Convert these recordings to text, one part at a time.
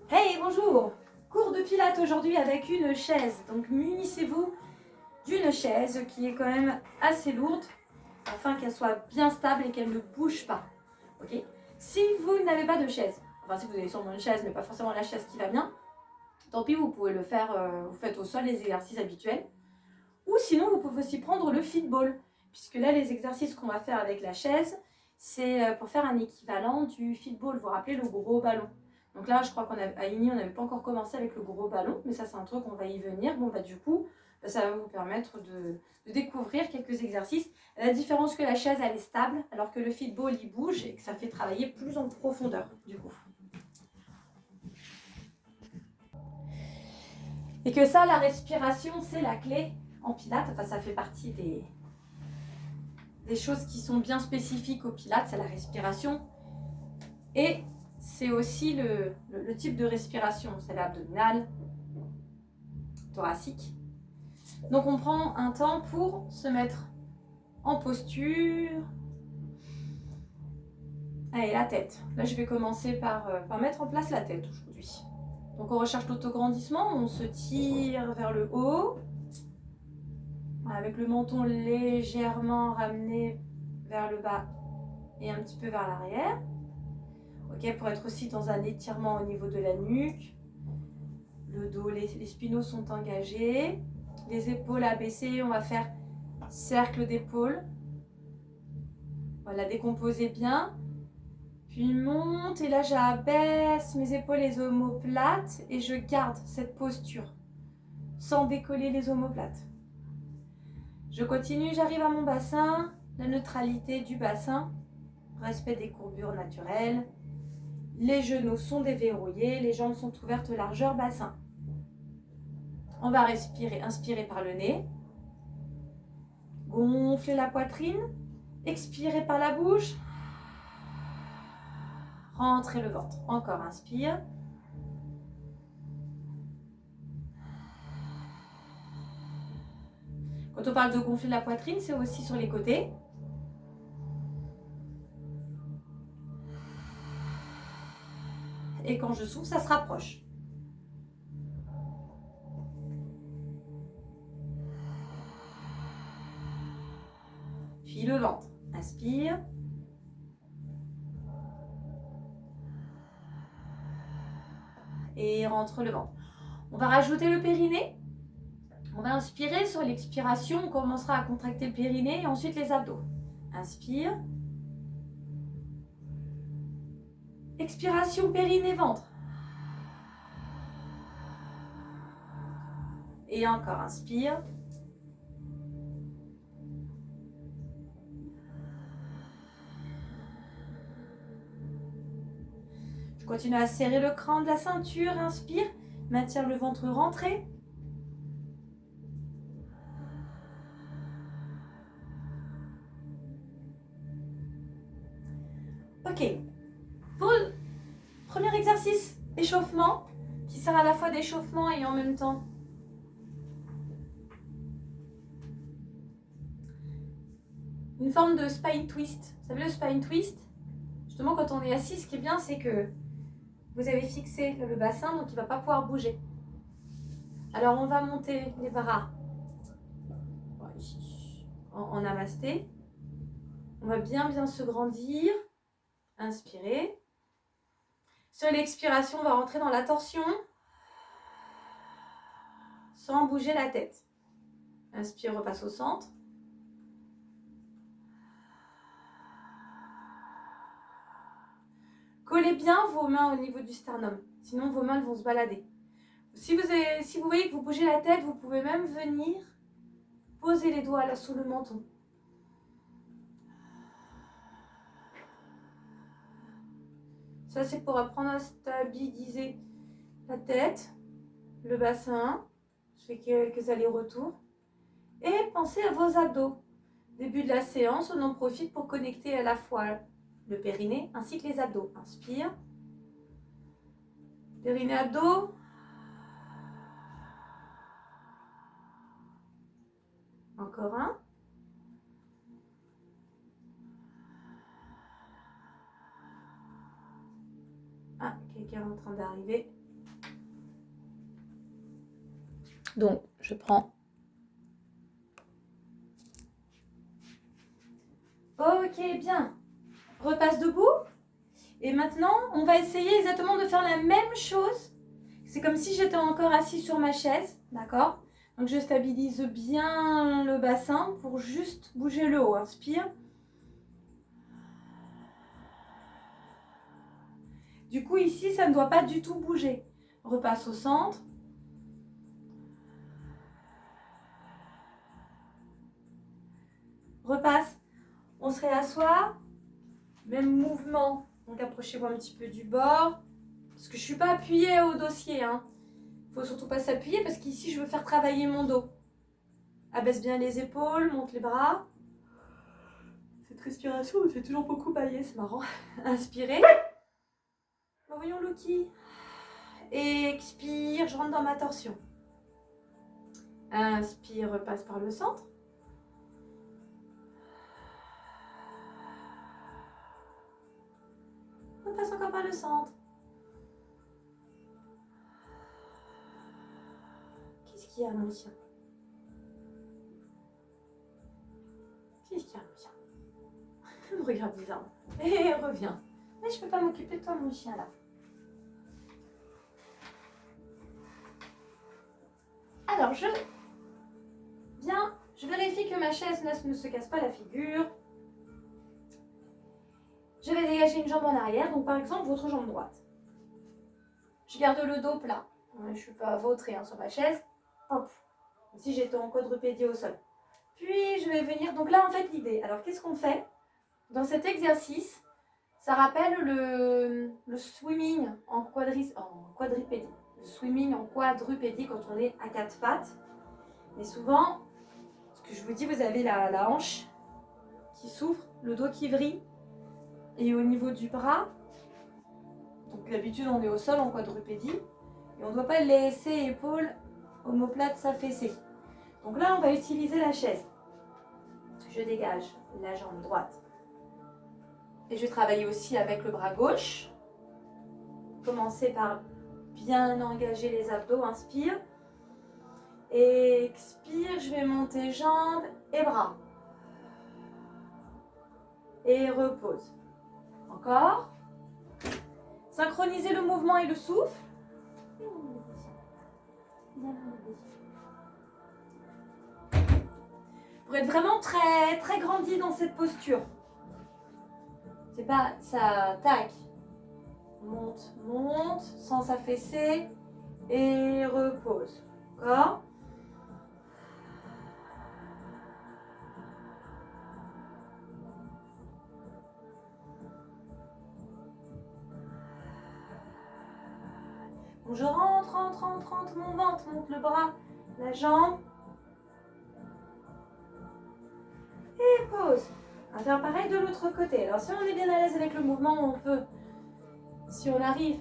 Hey, bonjour! Cours de pilates aujourd'hui avec une chaise. Donc munissez-vous d'une chaise qui est quand même assez lourde afin qu'elle soit bien stable et qu'elle ne bouge pas. Ok? Si vous n'avez pas de chaise, enfin si vous avez sûrement une chaise mais pas forcément la chaise qui va bien, tant pis, vous pouvez le faire, vous faites au sol les exercices habituels. Ou sinon vous pouvez aussi prendre le fitball, puisque là les exercices qu'on va faire avec la chaise, c'est pour faire un équivalent du fitball. Vous vous rappelez le gros ballon. Donc là, je crois qu'à INI, on n'avait pas encore commencé avec le gros ballon, mais ça, c'est un truc, on va y venir. Bon, bah du coup, ça va vous permettre de découvrir quelques exercices. La différence que la chaise, elle est stable, alors que le fitball, il bouge et que ça fait travailler plus en profondeur, du coup. Et que ça, la respiration, c'est la clé en pilates. Enfin, ça fait partie des choses qui sont bien spécifiques au pilates, c'est la respiration. Et c'est aussi le type de respiration, c'est l'abdominale, thoracique. Donc on prend un temps pour se mettre en posture. Allez, la tête. Là, je vais commencer par mettre en place la tête aujourd'hui. Donc on recherche l'autograndissement, on se tire vers le haut, avec le menton légèrement ramené vers le bas et un petit peu vers l'arrière. Ok, pour être aussi dans un étirement au niveau de la nuque. Le dos, les spinaux sont engagés. Les épaules abaissées, on va faire cercle d'épaule. Voilà, décomposer bien. Puis monte et là j'abaisse mes épaules, les omoplates et je garde cette posture sans décoller les omoplates. Je continue, j'arrive à mon bassin, la neutralité du bassin, respect des courbures naturelles. Les genoux sont déverrouillés, les jambes sont ouvertes largeur bassin. On va respirer, inspirer par le nez. Gonfler la poitrine. Expirer par la bouche. Rentrez le ventre. Encore, inspire. Quand on parle de gonfler la poitrine, c'est aussi sur les côtés. Et quand je souffle, ça se rapproche. Puis le ventre. Inspire. Et rentre le ventre. On va rajouter le périnée. On va inspirer. Sur l'expiration, on commencera à contracter le périnée et ensuite les abdos. Inspire. Expiration, périnée, ventre. Et encore, inspire. Je continue à serrer le crâne de la ceinture. Inspire. Maintiens le ventre rentré. Ok. Pour le premier exercice, échauffement, qui sert à la fois d'échauffement et en même temps une forme de spine twist. Vous savez le spine twist? Justement, quand on est assis, ce qui est bien, c'est que vous avez fixé le bassin, donc il ne va pas pouvoir bouger. Alors, on va monter les bras ici, en namasté. On va bien se grandir. Inspirez. Sur l'expiration, on va rentrer dans la torsion sans bouger la tête. Inspire, repasse au centre. Collez bien vos mains au niveau du sternum, sinon vos mains vont se balader. Si vous voyez que vous bougez la tête, vous pouvez même venir poser les doigts là sous le menton. Ça, c'est pour apprendre à stabiliser la tête, le bassin. Je fais quelques allers-retours. Et pensez à vos abdos. Début de la séance, on en profite pour connecter à la fois le périnée ainsi que les abdos. Inspire. Périnée, abdos. Encore un. Ah, quelqu'un est en train d'arriver. Donc, je prends. Ok, bien. Repasse debout. Et maintenant, on va essayer exactement de faire la même chose. C'est comme si j'étais encore assis sur ma chaise, d'accord? Donc, je stabilise bien le bassin pour juste bouger le haut. Inspire. Du coup, ici, ça ne doit pas du tout bouger. Repasse au centre. Repasse. On se réassoit. Même mouvement. Donc, approchez-vous un petit peu du bord. Parce que je ne suis pas appuyée au dossier. Il ne faut surtout pas s'appuyer parce qu'ici, je veux faire travailler mon dos. Abaisse bien les épaules, monte les bras. Cette respiration me fait toujours beaucoup bailler, c'est marrant. Inspirez. Voyons Loki. Expire, je rentre dans ma torsion. Inspire, repasse par le centre. Repasse encore par le centre. Qu'est-ce qu'il y a, mon chien? Qu'est-ce qu'il y a, mon chien? Il me regarde bizarrement. Et reviens. Mais je peux pas m'occuper de toi, mon chien, là. Alors, je vérifie que ma chaise ne se casse pas la figure. Je vais dégager une jambe en arrière, donc par exemple votre jambe droite. Je garde le dos plat. Je ne suis pas vautrée sur ma chaise. Hop. Comme si j'étais en quadrupédie au sol. Puis je vais venir. Donc là, en fait, l'idée. Alors, qu'est-ce qu'on fait? Dans cet exercice, ça rappelle le swimming en quadrupédie. Le swimming en quadrupédie quand on est à quatre pattes. Mais souvent, ce que je vous dis, vous avez la hanche qui s'ouvre, le dos qui vrille. Et au niveau du bras, donc d'habitude on est au sol en quadrupédie. Et on ne doit pas laisser épaules omoplate s'affaisser. Donc là, on va utiliser la chaise. Je dégage la jambe droite. Et je vais travailler aussi avec le bras gauche. Commencer par bien engager les abdos. Inspire. Expire. Je vais monter jambes et bras. Et repose. Encore. Synchronisez le mouvement et le souffle. Pour être vraiment très, très grandi dans cette posture. C'est pas ça, tac. Monte, monte, sans s'affaisser. Et repose. D'accord? Donc je rentre mon ventre, monte le bras, la jambe. Et pause. On va faire pareil de l'autre côté. Alors si on est bien à l'aise avec le mouvement, on peut, si on arrive,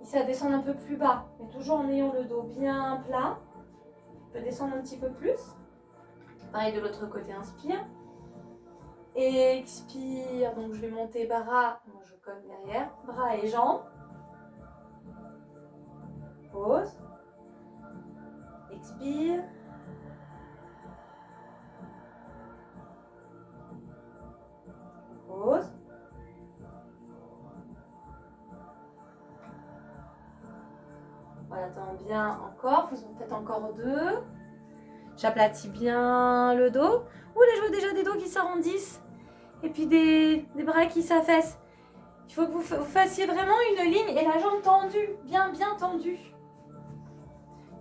ici à descendre un peu plus bas, mais toujours en ayant le dos bien plat. On peut descendre un petit peu plus. Pareil de l'autre côté, inspire. Expire, donc je vais monter bras, moi je colle derrière, bras et jambes. Pause. Expire. Pause. Voilà, attends bien encore, faisons peut-être encore deux. J'aplatis bien le dos. Ouh là, je vois déjà des dos qui s'arrondissent. Et puis des bras qui s'affaissent. Il faut que vous fassiez vraiment une ligne et la jambe tendue, bien tendue.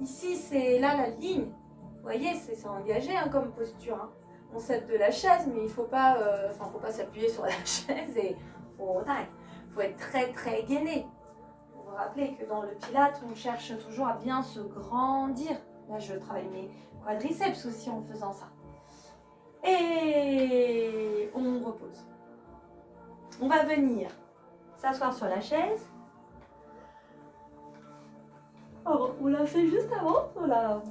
Ici, c'est là la ligne. Vous voyez, c'est engagé comme posture. On s'aide de la chaise, mais il ne faut pas, faut pas s'appuyer sur la chaise et faut être très très gainé. Vous vous rappelez que dans le Pilates, on cherche toujours à bien se grandir. Là, je travaille mes quadriceps aussi en faisant ça. Et on repose. On va venir s'asseoir sur la chaise. Oh, on l'a fait juste avant, voilà.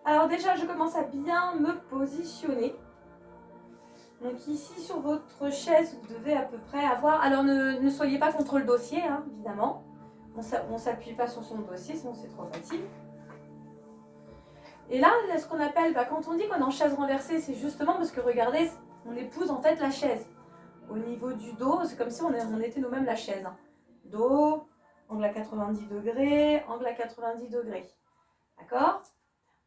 Alors déjà, je commence à bien me positionner. Donc ici, sur votre chaise, vous devez à peu près avoir... Alors ne soyez pas contre le dossier, évidemment. On s'appuie pas sur son dossier, sinon c'est trop facile. Et là, ce qu'on appelle, quand on dit qu'on est en chaise renversée, c'est justement parce que regardez, on épouse en fait la chaise. Au niveau du dos, c'est comme si on était nous-mêmes la chaise. Hein. Dos, angle à 90 degrés, angle à 90 degrés. D'accord?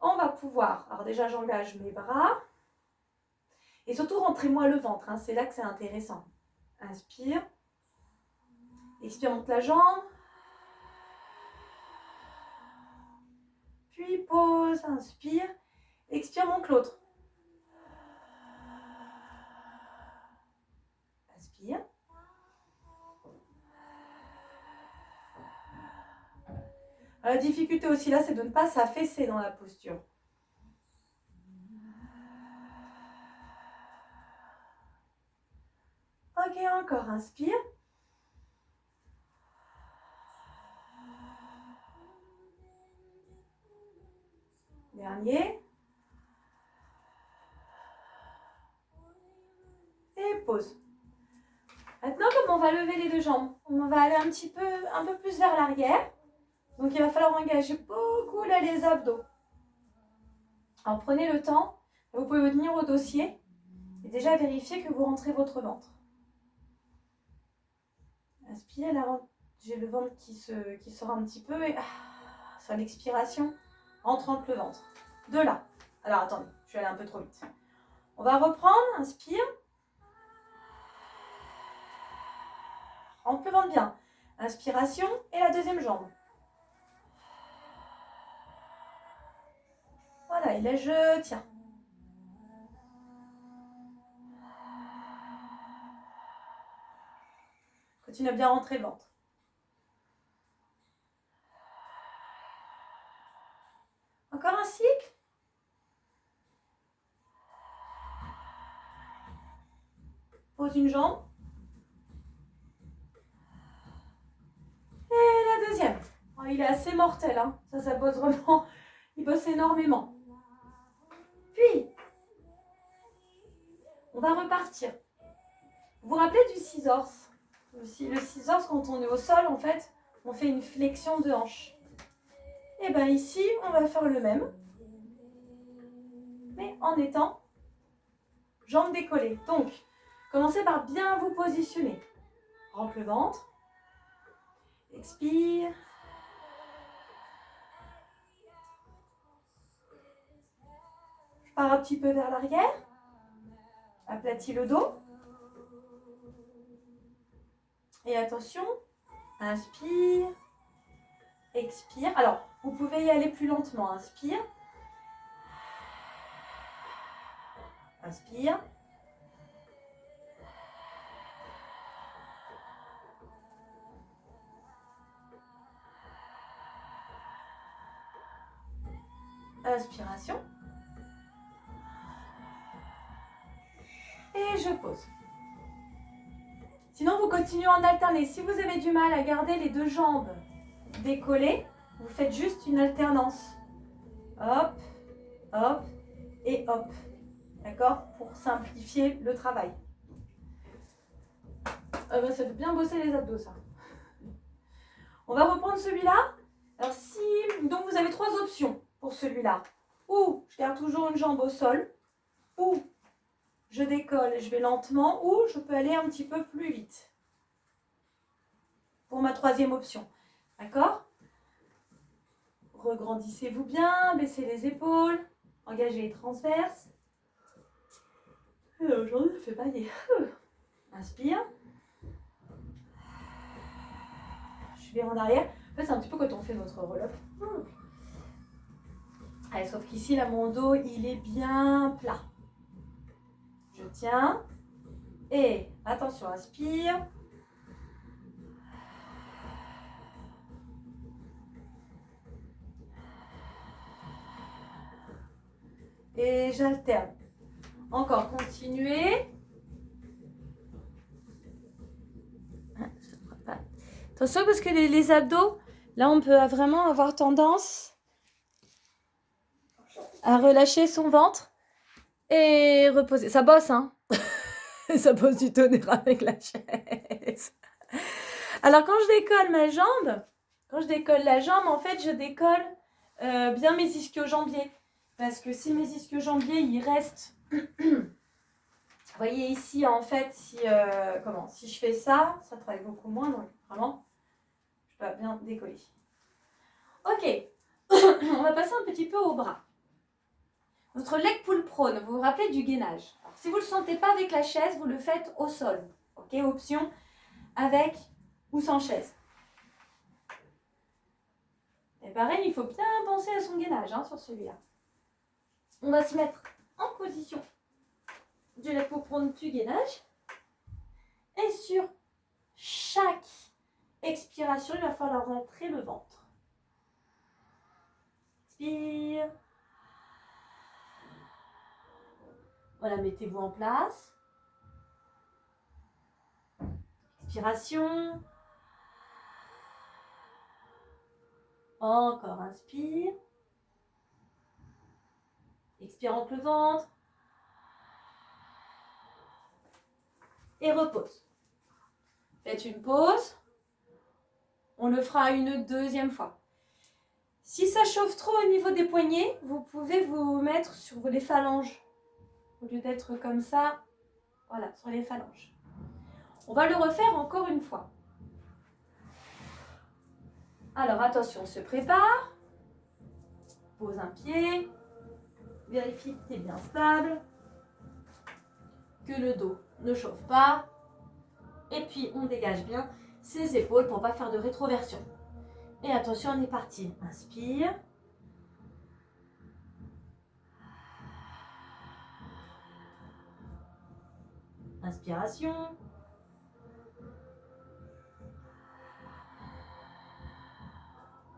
On va pouvoir, alors déjà j'engage mes bras. Et surtout, rentrez-moi le ventre, hein, c'est là que c'est intéressant. Inspire. Expire, monte la jambe. Puis pause, inspire. Expire, monte l'autre. Inspire. La difficulté aussi là, c'est de ne pas s'affaisser dans la posture. Ok, encore, inspire. Dernier. Et pause. Maintenant, comme on va lever les deux jambes, on va aller un peu plus vers l'arrière. Donc, il va falloir engager beaucoup là les abdos. Alors, prenez le temps. Vous pouvez vous tenir au dossier et déjà vérifier que vous rentrez votre ventre. Inspire, là, j'ai le ventre qui sort un petit peu et sur l'expiration, on rentre le ventre. De là. Alors, attendez, je suis allée un peu trop vite. On va reprendre, inspire. Rentre le ventre bien. Inspiration et la deuxième jambe. Voilà, et là je tiens. Continue à bien rentrer le ventre. Encore un cycle. Pose une jambe. Et la deuxième. Oh, il est assez mortel, hein. Ça bosse vraiment. Il bosse énormément. Puis, on va repartir. Vous vous rappelez du scissors? Le scissors, quand on est au sol, en fait, on fait une flexion de hanche. Et bien ici, on va faire le même. Mais en étant jambes décollées. Donc, commencez par bien vous positionner. Rentre le ventre. Expire. Je pars un petit peu vers l'arrière. Aplatis le dos. Et attention, inspire, expire. Alors, vous pouvez y aller plus lentement. Inspire. Inspire. Inspiration. Et je pose. Sinon, vous continuez en alterner. Si vous avez du mal à garder les deux jambes décollées, vous faites juste une alternance. Hop, hop et hop. D'accord? Pour simplifier le travail. Ça fait bien bosser les abdos, ça. On va reprendre celui-là. Alors, donc vous avez trois options pour celui-là. Ou je garde toujours une jambe au sol, ou je décolle et je vais lentement, ou je peux aller un petit peu plus vite. Pour ma troisième option. D'accord? Regrandissez-vous bien, baissez les épaules, engagez les transverses. Aujourd'hui, ça fait bailler. Inspire. Je vais en arrière. En fait, c'est un petit peu quand on fait notre roll-up. Allez, sauf qu'ici, là, mon dos, il est bien plat. Je tiens. Et attention, inspire. Et j'alterne. Encore, continuez. Attention parce que les abdos, là on peut vraiment avoir tendance à relâcher son ventre et reposer. Ça bosse, hein. Ça bosse du tonnerre avec la chaise. Alors quand je décolle ma jambe, Quand je décolle la jambe, en fait, je décolle bien mes ischio-jambiers. Parce que si mes ischio-jambiers, ils restent... Vous voyez ici, en fait, si je fais ça, ça travaille beaucoup moins. Donc, vraiment, je dois bien décoller. Ok, on va passer un petit peu au bras. Notre leg pull prone, vous vous rappelez du gainage. Alors, si vous ne le sentez pas avec la chaise, vous le faites au sol. Ok, option avec ou sans chaise. Et pareil, il faut bien penser à son gainage sur celui-là. On va se mettre en position du leg pull prone du gainage. Et sur chaque expiration, il va falloir rentrer le ventre. Expire. Voilà, mettez-vous en place. Expiration. Encore, inspire. Expire, rentre le ventre. Et repose. Faites une pause. On le fera une deuxième fois. Si ça chauffe trop au niveau des poignets, vous pouvez vous mettre sur les phalanges. Au lieu d'être comme ça, voilà, sur les phalanges. On va le refaire encore une fois. Alors attention, on se prépare. Pose un pied. Vérifie que tu es bien stable. Que le dos ne chauffe pas. Et puis on dégage bien ses épaules pour ne pas faire de rétroversion. Et attention, on est parti. Inspire. Inspiration.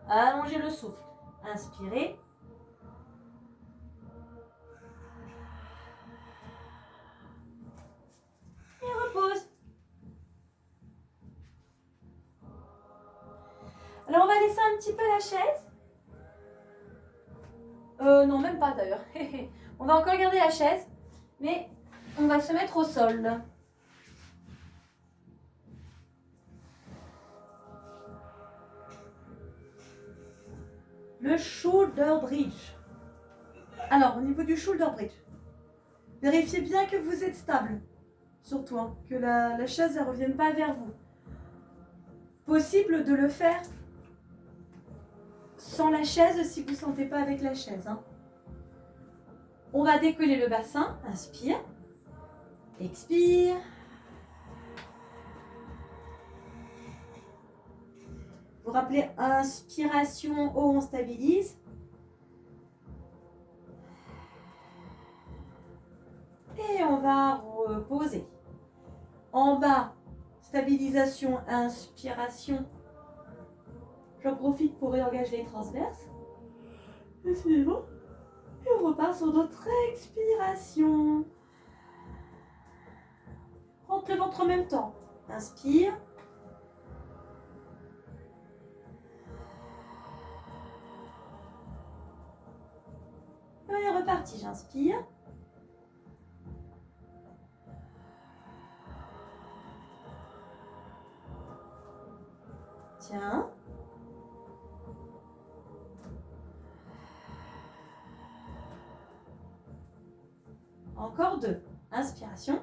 Allongez le souffle. Inspirez. Et repose. Alors on va laisser un petit peu la chaise. Non, même pas d'ailleurs. On va encore garder la chaise. Mais on va se mettre au sol. Le shoulder bridge. Alors, au niveau du shoulder bridge, vérifiez bien que vous êtes stable. Surtout, que la chaise ne revienne pas vers vous. Possible de le faire sans la chaise si vous ne sentez pas avec la chaise. On va décoller le bassin. Inspire. Expire. Vous rappelez, inspiration, haut, on stabilise. Et on va reposer. En bas, stabilisation, inspiration. J'en profite pour réengager les transverses. Et c'est bon. Et on repart sur notre expiration. Rentre le ventre en même temps. Inspire. Et on est reparti. J'inspire. Tiens. Encore 2. Inspiration.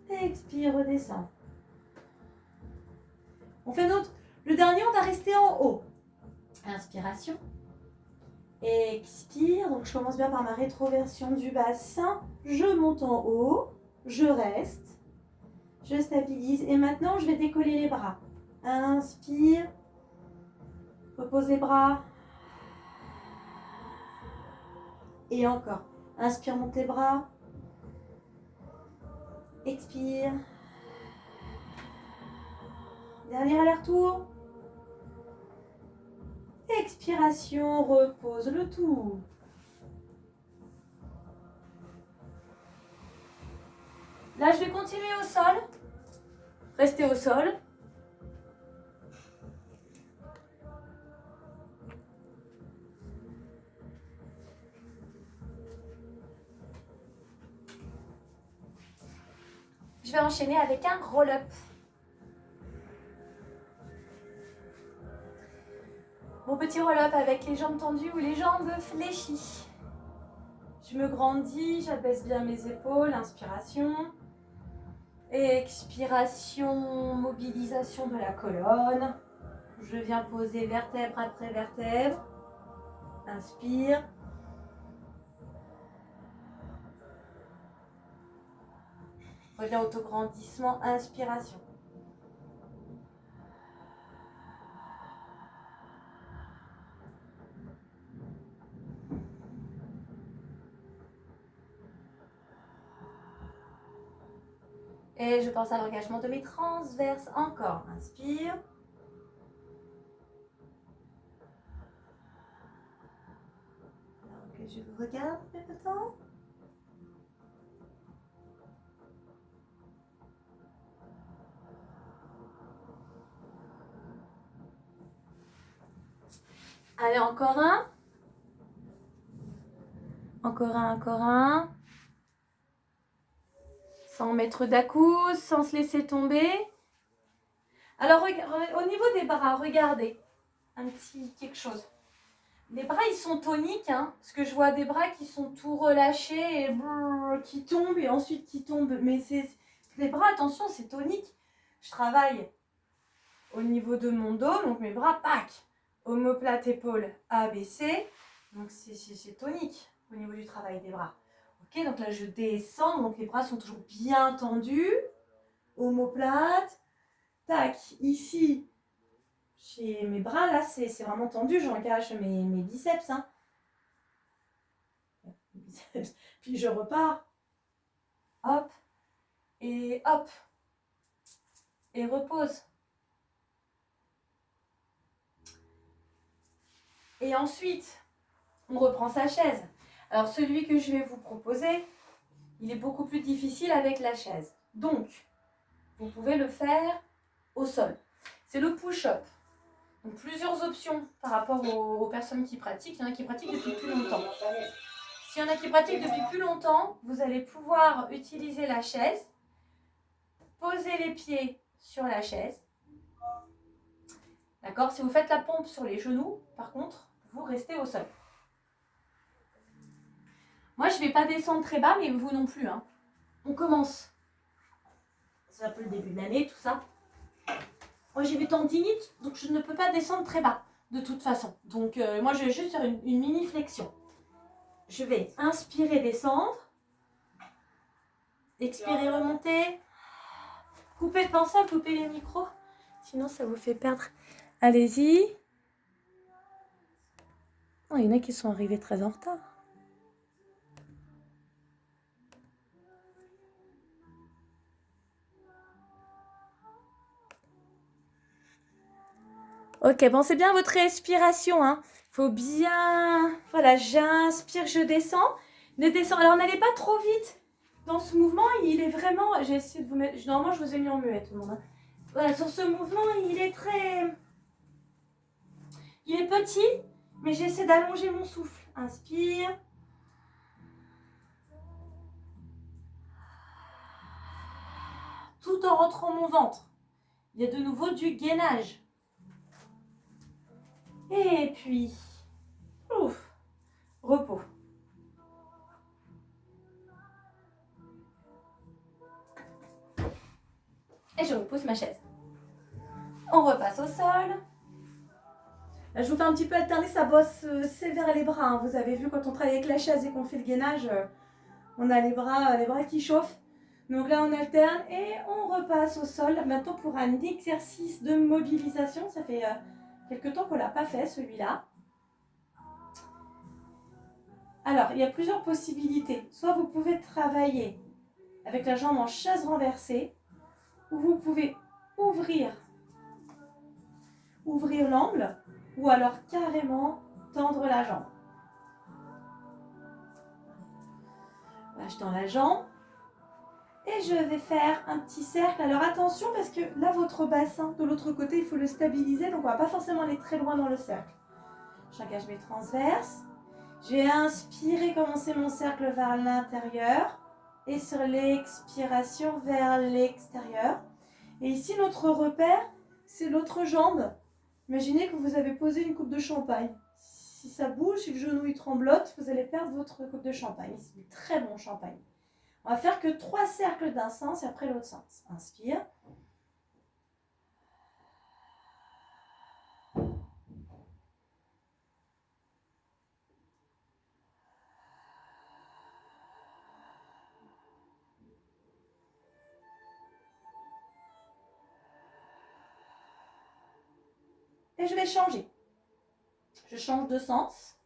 Expire, redescend. On fait notre. Le dernier, on va rester en haut. Inspiration. Expire. Donc, je commence bien par ma rétroversion du bassin. Je monte en haut. Je reste. Je stabilise. Et maintenant, je vais décoller les bras. Inspire. Repose les bras. Et encore. Inspire, monte les bras. Expire. Dernier aller-retour. Expiration, repose le tout. Là, je vais continuer au sol. Restez au sol. vais enchaîner avec un roll-up. Mon petit roll-up avec les jambes tendues ou les jambes fléchies. Je me grandis, j'abaisse bien mes épaules, inspiration. Expiration, mobilisation de la colonne. Je viens poser vertèbre après vertèbre. Inspire. Reviens autograndissement, inspiration. Et je pense à l'engagement de mes transverses. Encore, inspire. Alors que je vous regarde quelque temps. Allez, encore un. Encore un, encore un. Sans mettre d'à-coups, sans se laisser tomber. Alors, au niveau des bras, regardez. Un petit quelque chose. Les bras, ils sont toniques, hein, parce que je vois des bras qui sont tout relâchés et qui tombent et ensuite qui tombent. Mais les bras, attention, c'est tonique. Je travaille au niveau de mon dos, donc mes bras, pack. Omoplate, épaule, abaissée. Donc, c'est tonique au niveau du travail des bras. Ok, donc là, je descends, donc les bras sont toujours bien tendus. Omoplate. Tac, ici. Chez mes bras, là, c'est vraiment tendu. J'engage mes biceps. Hein. Puis je repars. Hop. Et hop. Et repose. Et ensuite, on reprend sa chaise. Alors, celui que je vais vous proposer, il est beaucoup plus difficile avec la chaise. Donc, vous pouvez le faire au sol. C'est le push-up. Donc, plusieurs options par rapport aux personnes qui pratiquent. Il y en a qui pratiquent depuis plus longtemps. S'il y en a qui pratiquent depuis plus longtemps, vous allez pouvoir utiliser la chaise, poser les pieds sur la chaise. D'accord? Si vous faites la pompe sur les genoux, par contre, vous restez au sol. Moi, je ne vais pas descendre très bas, mais vous non plus. Hein. On commence. C'est un peu le début de l'année, tout ça. Moi, j'ai des tendinites, donc je ne peux pas descendre très bas, de toute façon. Donc, moi, je vais juste faire une mini flexion. Je vais inspirer, descendre. Expirer, remonter. Pensez à couper les micros. Sinon, ça vous fait perdre. Allez-y. Oh, il y en a qui sont arrivés très en retard. Ok, pensez bien à votre respiration. Hein. Faut bien... Voilà, j'inspire, je descends. Ne descends. Alors, n'allez pas trop vite. Dans ce mouvement, il est vraiment... J'ai essayé de vous mettre... Normalement, je vous ai mis en muet, tout le monde. Hein. Voilà, sur ce mouvement, il est très... Il est petit, mais j'essaie d'allonger mon souffle. Inspire. Tout en rentrant mon ventre. Il y a de nouveau du gainage. Et puis, ouf, repos. Et je repousse ma chaise. On repasse au sol. Là, je vous fais un petit peu alterner, ça bosse sévère les bras. Hein. Vous avez vu, quand on travaille avec la chaise et qu'on fait le gainage, on a les bras qui chauffent. Donc là, on alterne et on repasse au sol. Maintenant, pour un exercice de mobilisation, ça fait quelques temps qu'on ne l'a pas fait, celui-là. Alors, il y a plusieurs possibilités. Soit vous pouvez travailler avec la jambe en chaise renversée, ou vous pouvez ouvrir l'angle, ou alors carrément tendre la jambe. Là, je tends la jambe. Et je vais faire un petit cercle. Alors attention, parce que là, votre bassin, de l'autre côté, il faut le stabiliser. Donc, on ne va pas forcément aller très loin dans le cercle. J'engage mes transverses. Je vais inspirer, commencer mon cercle vers l'intérieur. Et sur l'expiration vers l'extérieur. Et ici, notre repère, c'est l'autre jambe. Imaginez que vous avez posé une coupe de champagne. Si ça bouge, si le genou il tremblote, vous allez perdre votre coupe de champagne. C'est du très bon champagne. On va faire que 3 cercles d'un sens et après l'autre sens. Inspire. Et je vais changer. Je change de sens.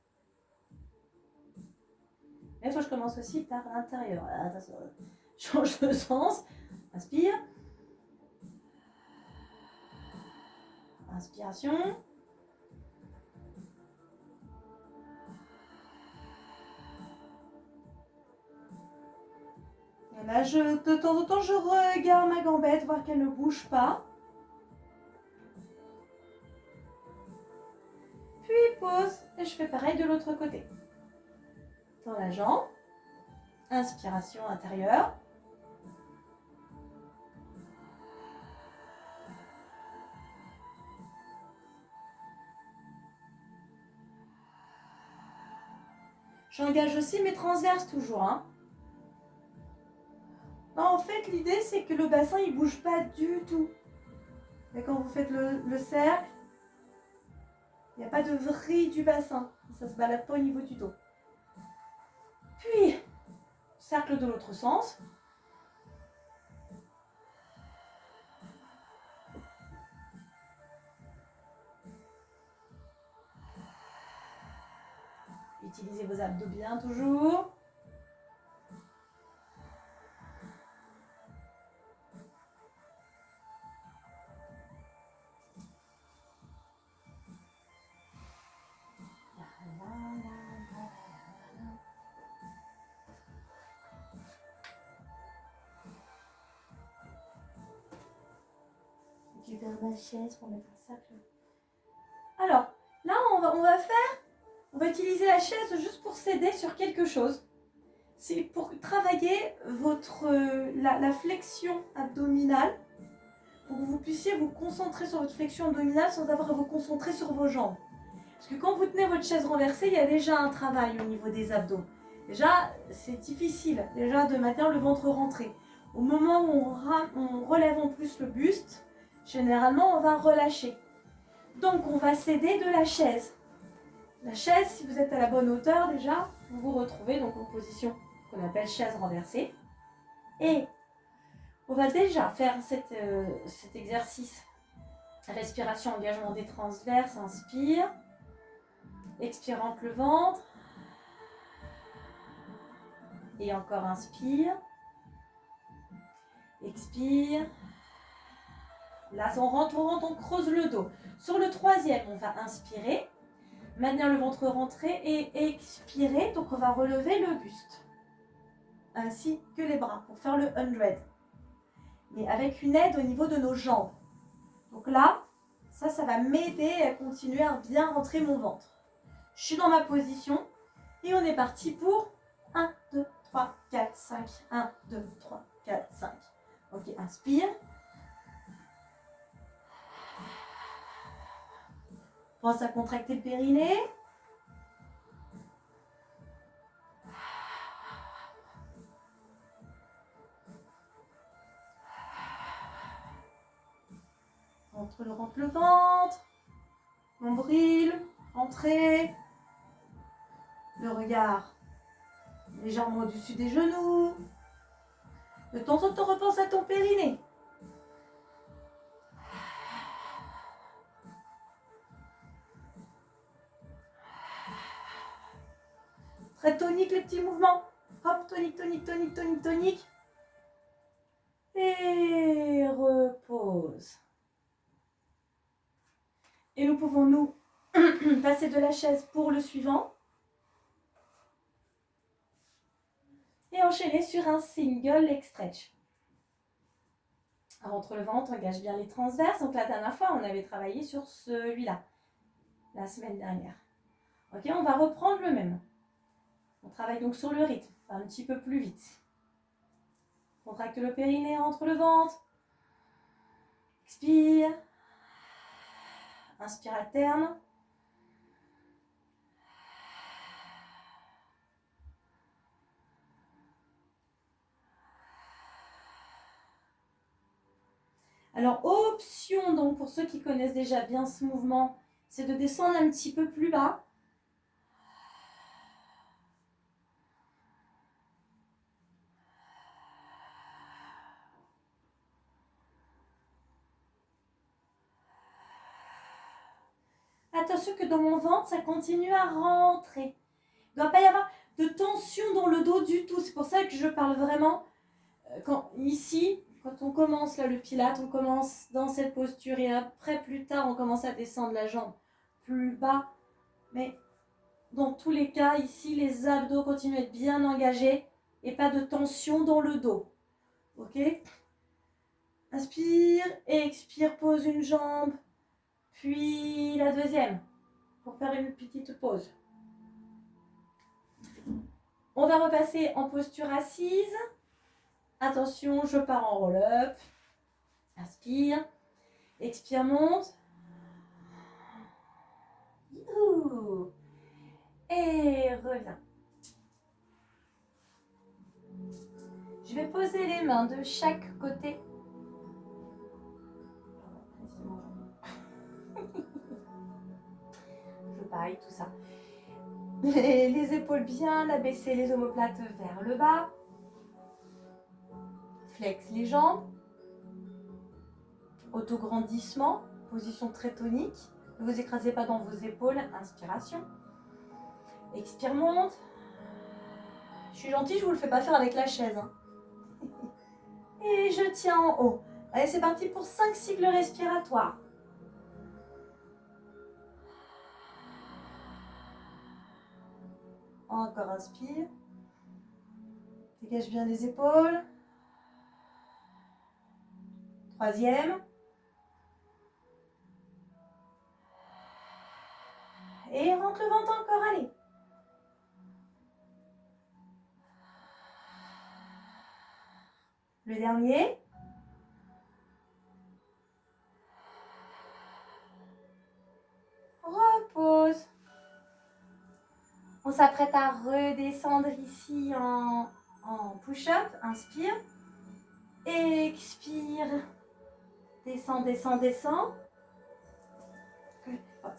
Mais il faut que je commence aussi par l'intérieur. Je change de sens. Inspire. Inspiration. Et là, de temps en temps, je regarde ma gambette, voir qu'elle ne bouge pas. Puis pause. Et je fais pareil de l'autre côté. Dans la jambe. Inspiration intérieure. J'engage aussi mes transverses toujours. Hein. Non, en fait, l'idée, c'est que le bassin, il ne bouge pas du tout. Et quand vous faites le cercle, il n'y a pas de vrille du bassin. Ça ne se balade pas au niveau du dos. Puis, cercle de l'autre sens. Utilisez vos abdos bien toujours. Vers ma chaise pour mettre un cercle. Alors, là, on va utiliser la chaise juste pour s'aider sur quelque chose. C'est pour travailler la flexion abdominale, pour que vous puissiez vous concentrer sur votre flexion abdominale sans avoir à vous concentrer sur vos jambes. Parce que quand vous tenez votre chaise renversée, il y a déjà un travail au niveau des abdos. Déjà, c'est difficile déjà de maintenir le ventre rentré. Au moment où on relève en plus le buste, généralement, on va relâcher. Donc, on va s'aider de la chaise. La chaise, si vous êtes à la bonne hauteur déjà, vous vous retrouvez donc en position qu'on appelle chaise renversée. Et on va déjà faire cet exercice. Respiration, engagement des transverses, inspire. Expire, rentre le ventre. Et encore inspire. Expire. Là, on rentre, on creuse le dos. Sur le troisième, on va inspirer, maintenir le ventre rentré et expirer. Donc, on va relever le buste, ainsi que les bras pour faire le 100. Mais avec une aide au niveau de nos jambes. Donc là, ça va m'aider à continuer à bien rentrer mon ventre. Je suis dans ma position et on est parti pour 1, 2, 3, 4, 5. 1, 2, 3, 4, 5. Ok, inspire. Pense à contracter le périnée. Rentre le ventre. Nombril. Entrée. Le regard légèrement au-dessus des genoux. De temps en temps, repense à ton périnée. Très tonique les petits mouvements. Hop, tonique, tonique, tonique, tonique, tonique. Et repose. Et nous pouvons nous passer de la chaise pour le suivant. Et enchaîner sur un single leg stretch. Rentre le ventre, engage bien les transverses. Donc la dernière fois, on avait travaillé sur celui-là, la semaine dernière. Ok, on va reprendre le même. On travaille donc sur le rythme, un petit peu plus vite. Contracte le périnée, rentre le ventre. Expire. Inspire, alterne. Alors, option, donc pour ceux qui connaissent déjà bien ce mouvement, c'est de descendre un petit peu plus bas. Attention que dans mon ventre, ça continue à rentrer. Il ne doit pas y avoir de tension dans le dos du tout. C'est pour ça que je parle vraiment. Ici, quand on commence là, le pilate, on commence dans cette posture et après, plus tard, on commence à descendre la jambe plus bas. Mais dans tous les cas, ici, les abdos continuent à être bien engagés et pas de tension dans le dos. Ok? Inspire et expire, pose une jambe, puis la deuxième pour faire une petite pause. On va repasser en posture assise. Attention, je pars en roll-up. Inspire, expire, monte. Youhou. Et reviens. Je vais poser les mains de chaque côté. Je paille, tout ça. Les épaules bien abaissées, les omoplates vers le bas. Flex les jambes. Autograndissement, position très tonique. Ne vous écrasez pas dans vos épaules. Inspiration. Expire, monte. Je suis gentille, je ne vous le fais pas faire avec la chaise. Hein. Et je tiens en haut. Allez, c'est parti pour 5 cycles respiratoires. Encore inspire. Dégage bien les épaules. Troisième. Et rentre le ventre encore, allez. Le dernier. Repose. On s'apprête à redescendre ici en push-up. Inspire. Expire. Descends, descends, descends. Voilà.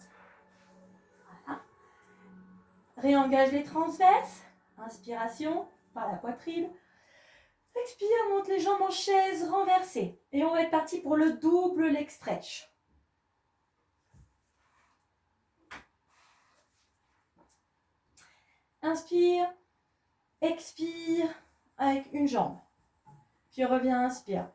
Réengage les transverses. Inspiration par la poitrine. Expire, monte les jambes en chaise renversée. Et on va être parti pour le double leg stretch. Inspire, expire avec une jambe. Puis reviens, inspire.